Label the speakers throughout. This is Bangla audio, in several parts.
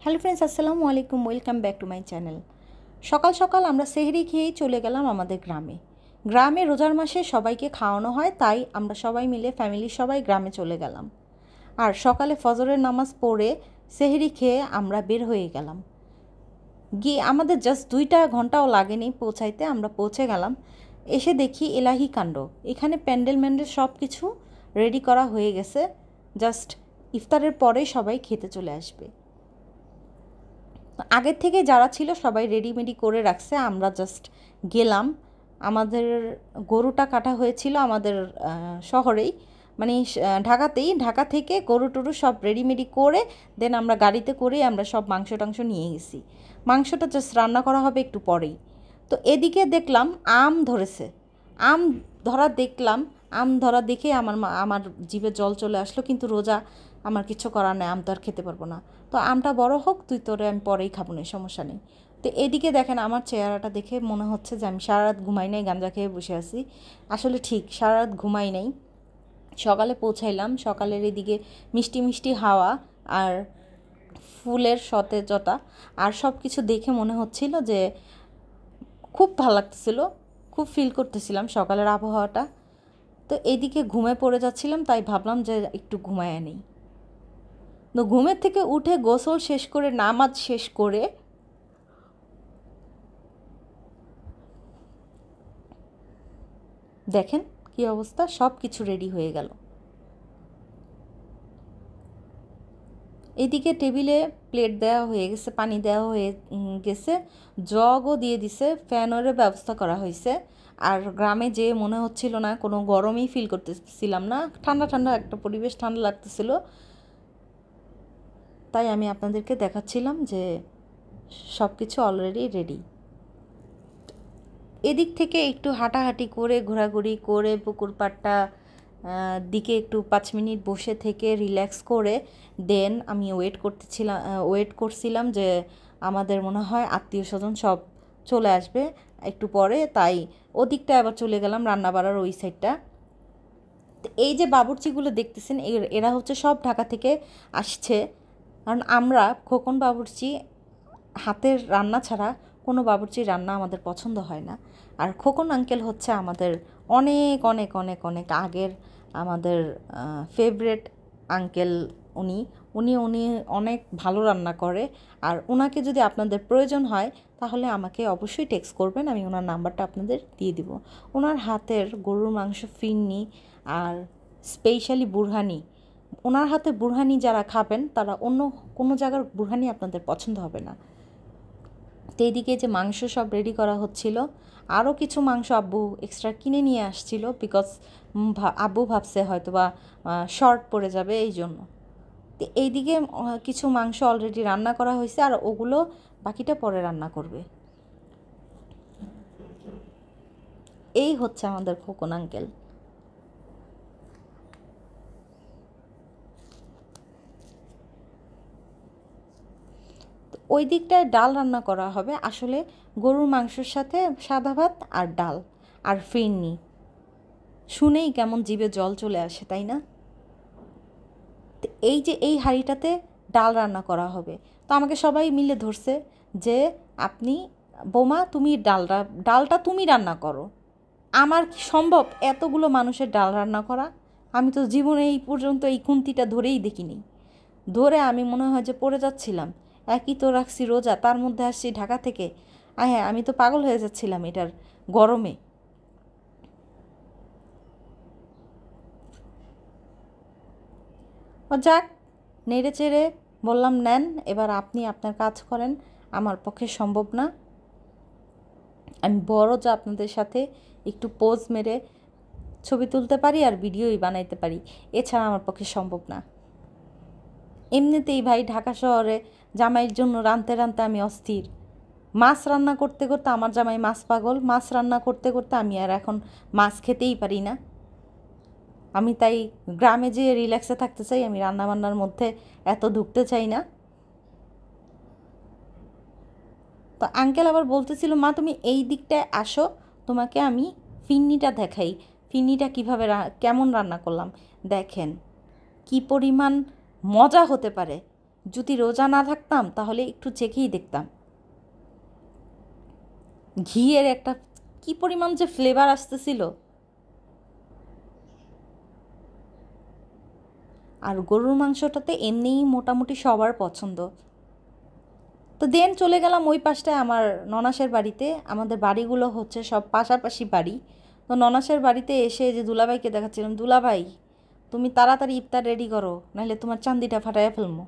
Speaker 1: হ্যালো ফ্রেন্ডস, আসসালামু আলাইকুম। Welcome back to my channel. সকাল সকাল আমরা সেহরি খেয়েই চলে গেলাম আমাদের গ্রামে। গ্রামে রোজার মাসে সবাইকে খাওয়ানো হয়, তাই আমরা সবাই মিলে ফ্যামিলির সবাই গ্রামে চলে গেলাম। আর সকালে ফজরের নামাজ পড়ে সেহরি খেয়ে আমরা বের হয়ে গেলাম। গিয়ে আমাদের জাস্ট 2টা ঘন্টাও লাগেনি পৌঁছাইতে, আমরা পৌঁছে গেলাম। এসে দেখি এলাহি কাণ্ড, এখানে প্যান্ডেল ম্যান্ডেল সব কিছু রেডি করা হয়ে গেছে। জাস্ট ইফতারের পরে সবাই খেতে চলে আসবে। আগের থেকে যারা ছিল সবাই রেডিমেডি করে রাখছে, আমরা জাস্ট গেলাম। আমাদের গরুটা কাটা হয়েছিল আমাদের শহরেই, মানে ঢাকা থেকে গরু টরু সব রেডিমেডি করে দেন আমরা গাড়িতে করে আমরা সব মাংস টাংস নিয়ে গেছি। মাংসটা জাস্ট রান্না করা হবে একটু পরেই। তো এদিকে দেখলাম আম ধরেছে। আম আম ধরা দেখে আমার জিভে জল চলে আসলো, কিন্তু রোজা, আমার কিছু করার নেই, আম তো আর খেতে পারবো না। তো আমটা বড় হোক, তোরে আমি পরেই খাবো না, সমস্যা নেই। তো এদিকে দেখেন আমার চেহারাটা দেখে মনে হচ্ছে যে আমি সারা রাত ঘুমাই নাই, গাঁজা খেয়ে বসে আছি। আসলে ঠিক সারা রাত ঘুমাই নাই। সকালে পৌঁছাইলাম, সকালের এদিকে মিষ্টি মিষ্টি হাওয়া আর ফুলের সতেজতা আর সব কিছু দেখে মনে হচ্ছিল যে খুব ভালো লাগতেছিল, খুব ফিল করতেছিলাম সকালের আবহাওয়াটা। তো এদিকে ঘুমে পড়ে যাচ্ছিলাম, তাই ভাবলাম যে একটু ঘুমায় নেই। তো ঘুমের থেকে উঠে গোসল শেষ করে নামাজ শেষ করে দেখেন কি অবস্থা, সব কিছু রেডি হয়ে গেল। এদিকে টেবিলে প্লেট দেওয়া হয়ে গেছে, পানি দেওয়া হয়ে গেছে, জগও দিয়ে দিছে, ফ্যানেরও ব্যবস্থা করা হয়েছে। আর গ্রামে যে মনে হচ্ছিল না, কোনো গরমই ফিল করতেছিলাম না, ঠান্ডা ঠান্ডা একটা পরিবেশ, ঠান্ডা লাগতেছিল। তাই আমি আপনাদেরকে দেখাচ্ছিলাম যে সব কিছু অলরেডি রেডি। এদিক থেকে একটু হাঁটাহাঁটি করে ঘোরাঘুরি করে পুকুর পাড়টা দিকে একটু 5 মিনিট বসে থেকে রিল্যাক্স করে দেন আমি ওয়েট করছিলাম যে আমাদের মনে হয় আত্মীয় স্বজন সব চলে আসবে একটু পরে, তাই ওদিকটা আবার চলে গেলাম, রান্না বাড়ার ওই সাইডটা। এই যে বাবুর্চিগুলো দেখতেছেন, এরা হচ্ছে সব ঢাকা থেকে আসছে। কারণ আমরা খোকন বাবুর্চি হাতের রান্না ছাড়া কোনো বাবুর্চির রান্না আমাদের পছন্দ হয় না। আর খোকন আঙ্কেল হচ্ছে আমাদের অনেক অনেক অনেক অনেক আগের আমাদের ফেভারেট আঙ্কেল। উনি উনি উনি অনেক ভালো রান্না করে। আর ওনাকে যদি আপনাদের প্রয়োজন হয় তাহলে আমাকে অবশ্যই টেক্সট করবেন, আমি ওনার নাম্বারটা আপনাদের দিয়ে দিব। ওনার হাতের গরুর মাংস ফিরনি আর স্পেশালি বুরহানি, ওনার হাতে বুরহানি যারা খাবেন তারা অন্য কোনো জায়গার বুরহানি আপনাদের পছন্দ হবে না। তো এইদিকে যে মাংস সব রেডি করা হচ্ছিল, আরও কিছু মাংস আব্বু এক্সট্রা কিনে নিয়ে আসছিল, বিকজ আব্বু ভাবছে হয়তো বা শর্ট পড়ে যাবে এই জন্য। তো এইদিকে কিছু মাংস অলরেডি রান্না করা হয়েছে, আর ওগুলো বাকিটা পরে রান্না করবে। এই হচ্ছে আমাদের খোকন আঙ্কেল। ওই দিকটায় ডাল রান্না করা হবে, আসলে গরুর মাংসের সাথে সাদা ভাত আর ডাল আর ফিরনি, শুনেই কেমন জিভে জল চলে আসে, তাই না? তো এই যে এই হাঁড়িটাতে ডাল রান্না করা হবে। তো আমাকে সবাই মিলে ধরছে যে আপনি বোমা, তুমি ডালটা তুমি রান্না করো। আমার কি সম্ভব এতগুলো মানুষের ডাল রান্না করা? আমি তো জীবনে এই পর্যন্ত এই খুন্তিটা ধরেই দেখিনি। ধরে আমি মনে হয় যে পড়ে যাচ্ছিলাম। একই তো রাখছি রোজা, তার মধ্যে আসছি ঢাকা থেকে। হ্যাঁ, আমি তো পাগল হয়ে যাচ্ছিলাম এটার গরমে। ও যাক, নেড়ে চেড়ে বললাম নেন, এবার আপনি আপনার কাজ করেন, আমার পক্ষে সম্ভব না। আমি বড় যা আপনাদের সাথে একটু পোজ মেরে ছবি তুলতে পারি আর ভিডিওই বানাইতে পারি, এছাড়া আমার পক্ষে সম্ভব না। এমনিতেই ভাই ঢাকা শহরে জামাইয়ের জন্য রাঁধতে রাঁধতে আমি অস্থির। মাছ রান্না করতে করতে আমার জামাই মাছ পাগল, মাছ রান্না করতে করতে আমি আর এখন মাছ খেতেই পারি না। আমি তাই গ্রামে যেয়ে রিল্যাক্সে থাকতে চাই, আমি রান্নাবান্নার মধ্যে এত ঢুকতে চাই না। তো আঙ্কেল আবার বলতেছিল, মা তুমি এই দিকটায় আসো, তোমাকে আমি ফিন্নিটা দেখাই, ফিন্নিটা কীভাবে কেমন রান্না করলাম। দেখেন কি পরিমাণ মজা হতে পারে। যদি রোজা না থাকতাম তাহলে একটু চেখেই দেখতাম ঘিয়ের একটা কি পরিমাণ যে ফ্লেভার আসতেছিল। আর গরুর মাংসটাতে এমনিই মোটামুটি সবার পছন্দ। তো দেন চলে গেলাম ওই পাশটায় আমার ননাসের বাড়িতে। আমাদের বাড়িগুলো হচ্ছে সব পাশাপাশি বাড়ি। তো ননাসের বাড়িতে এসে যে দুলাভাইকে দেখাচ্ছিলাম, দুলাভাই তুমি তাড়াতাড়ি ইফতার রেডি করো, নাহলে তোমার চান্দিটা ফাটাইয়া ফেলবো।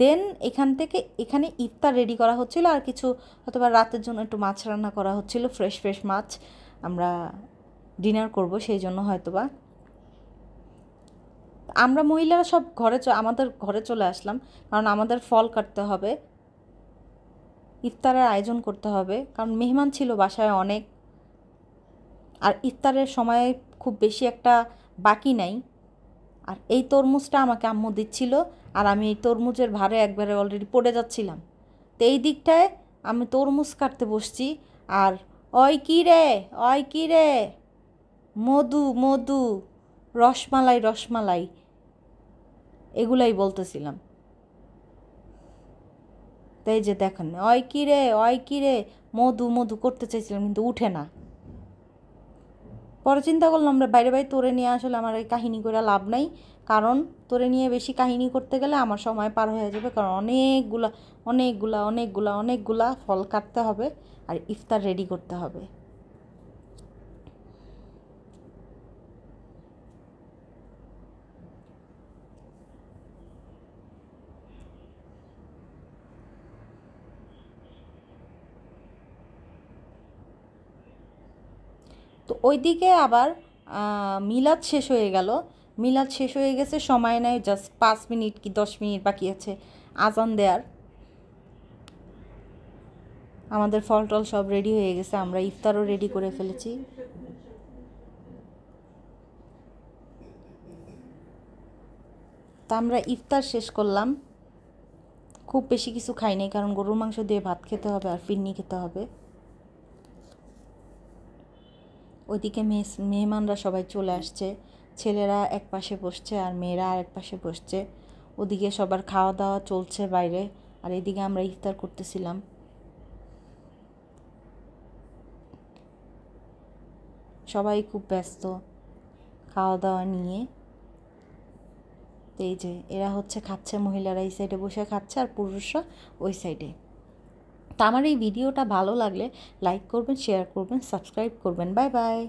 Speaker 1: দেন এখান থেকে এখানে ইফতার রেডি করা হচ্ছিল, আর কিছু হয়তোবা রাতের জন্য একটু মাছ রান্না করা হচ্ছিল, ফ্রেশ ফ্রেশ মাছ আমরা ডিনার করব সেই জন্য হয়তোবা। আমরা মহিলারা সব আমাদের ঘরে চলে আসলাম, কারণ আমাদের ফল কাটতে হবে, ইফতারের আয়োজন করতে হবে, কারণ মেহমান ছিল বাসায় অনেক। আর ইফতারের সময় খুব বেশি একটা বাকি নাই। আর এই তরমুজটা আমাকে আম্মু দিচ্ছিল, আর আমি এই তরমুজের ভারে একবারে অলরেডি পড়ে যাচ্ছিলাম। তো এই দিকটায় আমি তরমুজ কাটতে বসছি, আর ওই কী রে, ওই কী রে, মধু মধু, রসমালাই রসমালাই, এগুলাই বলতেছিলাম। তাই যে দেখেন, ওই কী রে, ওই কী রে, মধু মধু করতে চাইছিলাম কিন্তু উঠে না। পরে চিন্তা করলাম আমরা বাইরে বাইরে তোরে নিয়ে আসলে আমার এই কাহিনী করে লাভ নাই, কারণ তোরে নিয়ে বেশি কাহিনী করতে গেলে আমার সময় পার হয়ে যাবে, কারণ অনেকগুলা অনেকগুলা অনেকগুলা অনেকগুলা ফল কাটতে হবে আর ইফতার রেডি করতে হবে। তো ওইদিকে আবার মিলাদ শেষ হয়ে গেল। মিলাদ শেষ হয়ে গেছে, সময় নেয় জাস্ট 5 মিনিট কি 10 মিনিট বাকি আছে আজান দেওয়ার। আমাদের ফল টল সব রেডি হয়ে গেছে, আমরা ইফতারও রেডি করে ফেলেছি। তা আমরা ইফতার শেষ করলাম, খুব বেশি কিছু খাই নাই, কারণ গরুর মাংস দিয়ে ভাত খেতে হবে আর ফিরনি খেতে হবে। ওইদিকে মেহমানরা সবাই চলে আসছে, ছেলেরা এক পাশে বসছে আর মেয়েরা আর এক পাশে বসছে। ওদিকে সবার খাওয়া দাওয়া চলছে বাইরে, আর এদিকে আমরা ইফতার করতেছিলাম। সবাই খুব ব্যস্ত খাওয়া দাওয়া নিয়ে। তো এই যে এরা হচ্ছে খাচ্ছে, মহিলারা এই সাইডে বসে খাচ্ছে আর পুরুষরা ওই সাইডে। তা আমার এই ভিডিওটা ভালো লাগলে লাইক করবেন, শেয়ার করবেন, সাবস্ক্রাইব করবেন। Bye bye.